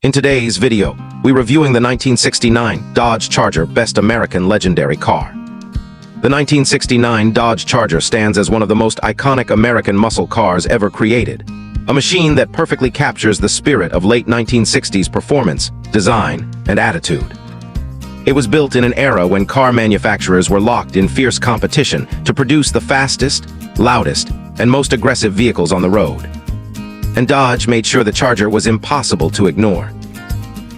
In today's video, we're reviewing the 1969 Dodge Charger Best American Legendary Car. The 1969 Dodge Charger stands as one of the most iconic American muscle cars ever created, a machine that perfectly captures the spirit of late 1960s performance, design, and attitude. It was built in an era when car manufacturers were locked in fierce competition to produce the fastest, loudest, and most aggressive vehicles on the road. And Dodge made sure the Charger was impossible to ignore.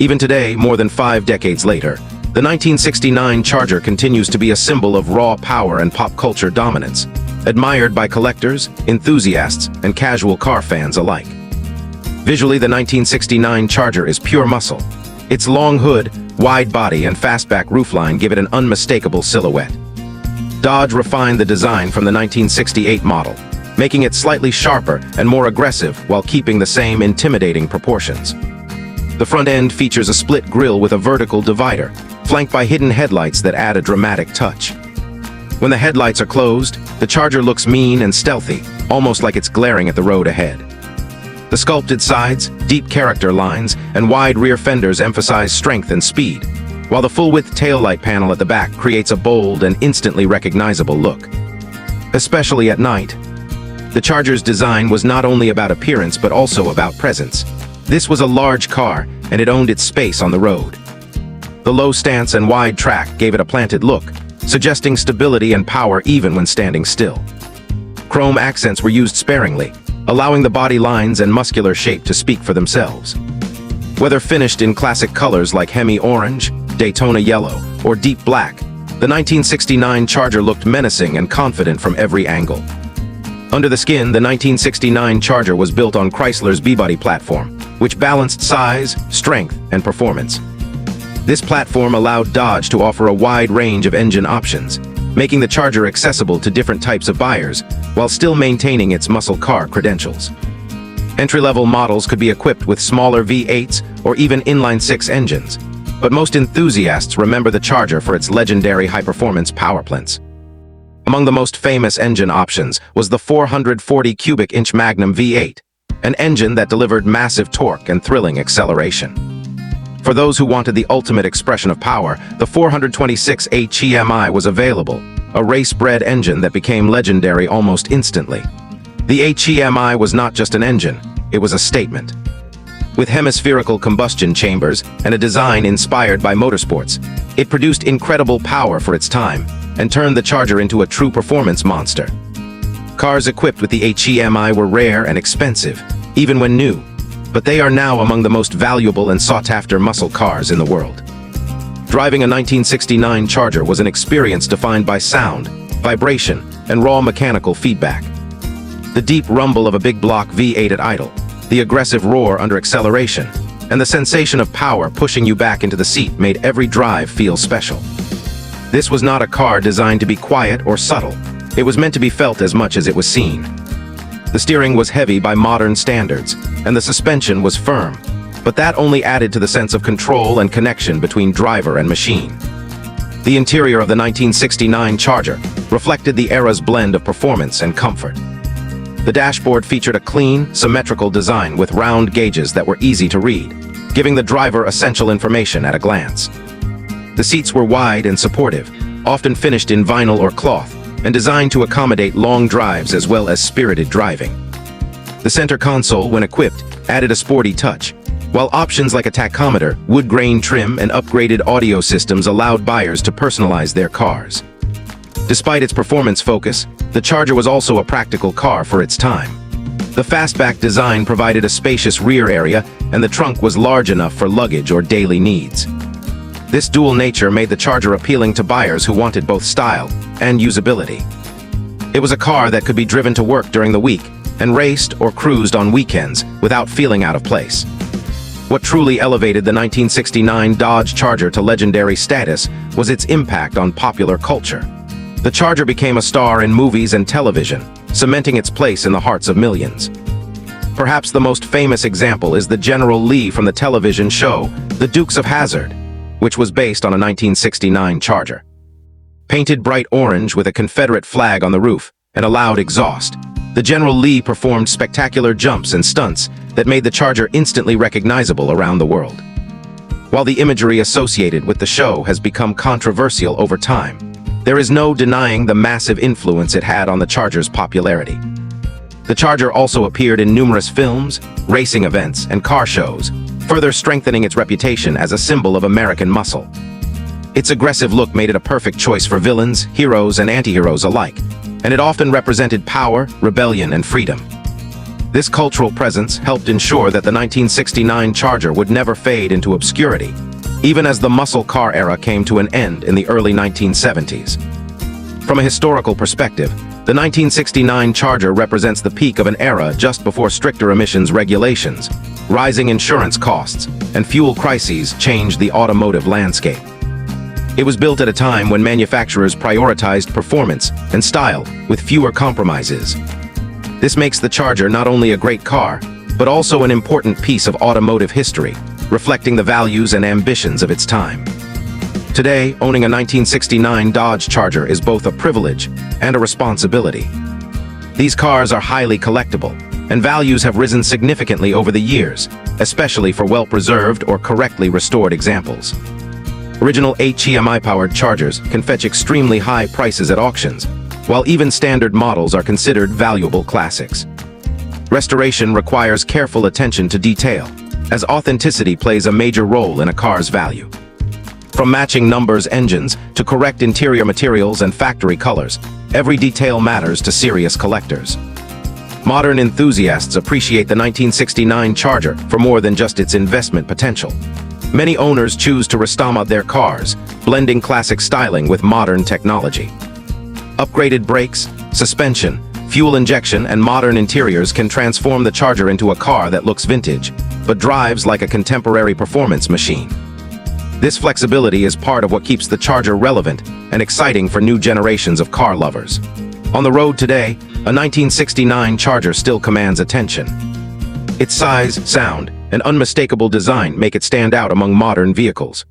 Even today, more than 5 decades later, the 1969 Charger continues to be a symbol of raw power and pop culture dominance, admired by collectors, enthusiasts, and casual car fans alike. Visually, the 1969 Charger is pure muscle. Its long hood, wide body, and fastback roofline give it an unmistakable silhouette. Dodge refined the design from the 1968 model, making it slightly sharper and more aggressive while keeping the same intimidating proportions. The front end features a split grille with a vertical divider, flanked by hidden headlights that add a dramatic touch. When the headlights are closed, the Charger looks mean and stealthy, almost like it's glaring at the road ahead. The sculpted sides, deep character lines, and wide rear fenders emphasize strength and speed, while the full-width taillight panel at the back creates a bold and instantly recognizable look. Especially at night, the Charger's design was not only about appearance but also about presence. This was a large car, and it owned its space on the road. The low stance and wide track gave it a planted look, suggesting stability and power even when standing still. Chrome accents were used sparingly, allowing the body lines and muscular shape to speak for themselves. Whether finished in classic colors like Hemi Orange, Daytona Yellow, or Deep Black, the 1969 Charger looked menacing and confident from every angle. Under the skin, the 1969 Charger was built on Chrysler's B-Body platform, which balanced size, strength, and performance. This platform allowed Dodge to offer a wide range of engine options, making the Charger accessible to different types of buyers, while still maintaining its muscle car credentials. Entry-level models could be equipped with smaller V8s or even inline-6 engines, but most enthusiasts remember the Charger for its legendary high-performance power plants. Among the most famous engine options was the 440 cubic inch Magnum V8, an engine that delivered massive torque and thrilling acceleration. For those who wanted the ultimate expression of power, the 426 HEMI was available, a race-bred engine that became legendary almost instantly. The HEMI was not just an engine, it was a statement. With hemispherical combustion chambers and a design inspired by motorsports, it produced incredible power for its time and turned the Charger into a true performance monster. Cars equipped with the HEMI were rare and expensive, even when new, but they are now among the most valuable and sought-after muscle cars in the world. Driving a 1969 Charger was an experience defined by sound, vibration, and raw mechanical feedback. The deep rumble of a big block V8 at idle, the aggressive roar under acceleration, and the sensation of power pushing you back into the seat made every drive feel special. This was not a car designed to be quiet or subtle. It was meant to be felt as much as it was seen. The steering was heavy by modern standards, and the suspension was firm, but that only added to the sense of control and connection between driver and machine. The interior of the 1969 Charger reflected the era's blend of performance and comfort. The dashboard featured a clean, symmetrical design with round gauges that were easy to read, giving the driver essential information at a glance. The seats were wide and supportive, often finished in vinyl or cloth, and designed to accommodate long drives as well as spirited driving. The center console, when equipped, added a sporty touch, while options like a tachometer, wood grain trim, and upgraded audio systems allowed buyers to personalize their cars. Despite its performance focus, the Charger was also a practical car for its time. The fastback design provided a spacious rear area, and the trunk was large enough for luggage or daily needs. This dual nature made the Charger appealing to buyers who wanted both style and usability. It was a car that could be driven to work during the week and raced or cruised on weekends without feeling out of place. What truly elevated the 1969 Dodge Charger to legendary status was its impact on popular culture. The Charger became a star in movies and television, cementing its place in the hearts of millions. Perhaps the most famous example is the General Lee from the television show The Dukes of Hazzard, which was based on a 1969 Charger. Painted bright orange with a Confederate flag on the roof and a loud exhaust, the General Lee performed spectacular jumps and stunts that made the Charger instantly recognizable around the world. While the imagery associated with the show has become controversial over time, there is no denying the massive influence it had on the Charger's popularity. The Charger also appeared in numerous films, racing events, and car shows, further strengthening its reputation as a symbol of American muscle. Its aggressive look made it a perfect choice for villains, heroes, and anti-heroes alike, and it often represented power, rebellion, and freedom. This cultural presence helped ensure that the 1969 Charger would never fade into obscurity, even as the muscle car era came to an end in the early 1970s. From a historical perspective, the 1969 Charger represents the peak of an era just before stricter emissions regulations, rising insurance costs, and fuel crises changed the automotive landscape. It was built at a time when manufacturers prioritized performance and style with fewer compromises. This makes the Charger not only a great car, but also an important piece of automotive history, reflecting the values and ambitions of its time. Today, owning a 1969 Dodge Charger is both a privilege and a responsibility. These cars are highly collectible, and values have risen significantly over the years, especially for well-preserved or correctly restored examples. Original HEMI-powered Chargers can fetch extremely high prices at auctions, while even standard models are considered valuable classics. Restoration requires careful attention to detail, as authenticity plays a major role in a car's value. From matching numbers, engines, to correct interior materials and factory colors, every detail matters to serious collectors. Modern enthusiasts appreciate the 1969 Charger for more than just its investment potential. Many owners choose to restore their cars, blending classic styling with modern technology. Upgraded brakes, suspension, fuel injection, and modern interiors can transform the Charger into a car that looks vintage, but drives like a contemporary performance machine. This flexibility is part of what keeps the Charger relevant and exciting for new generations of car lovers. On the road today, a 1969 Charger still commands attention. Its size, sound, and unmistakable design make it stand out among modern vehicles.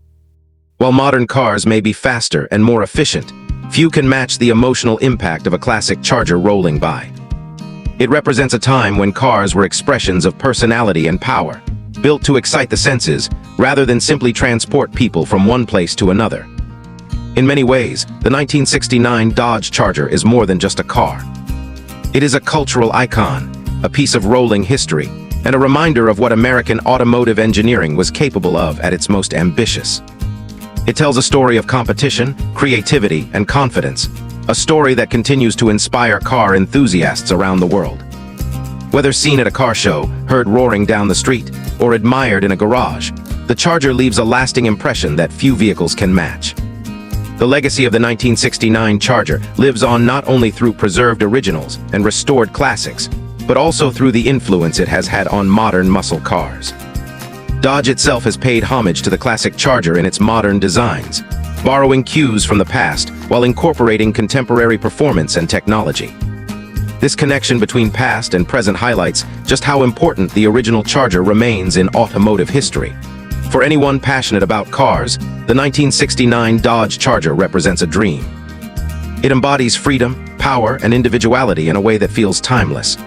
While modern cars may be faster and more efficient, few can match the emotional impact of a classic Charger rolling by. It represents a time when cars were expressions of personality and power, built to excite the senses rather than simply transport people from one place to another. In many ways, the 1969 Dodge Charger is more than just a car. It is a cultural icon, a piece of rolling history, and a reminder of what American automotive engineering was capable of at its most ambitious. It tells a story of competition, creativity, and confidence, a story that continues to inspire car enthusiasts around the world. Whether seen at a car show, heard roaring down the street, or admired in a garage, the Charger leaves a lasting impression that few vehicles can match. The legacy of the 1969 Charger lives on not only through preserved originals and restored classics, but also through the influence it has had on modern muscle cars. Dodge itself has paid homage to the classic Charger in its modern designs, borrowing cues from the past while incorporating contemporary performance and technology. This connection between past and present highlights just how important the original Charger remains in automotive history. For anyone passionate about cars, the 1969 Dodge Charger represents a dream. It embodies freedom, power, and individuality in a way that feels timeless.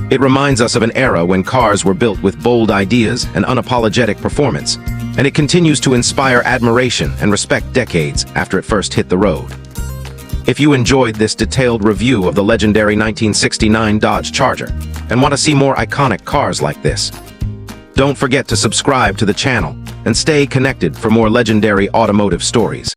It reminds us of an era when cars were built with bold ideas and unapologetic performance, and it continues to inspire admiration and respect decades after it first hit the road. If you enjoyed this detailed review of the legendary 1969 Dodge Charger and want to see more iconic cars like this, don't forget to subscribe to the channel and stay connected for more legendary automotive stories.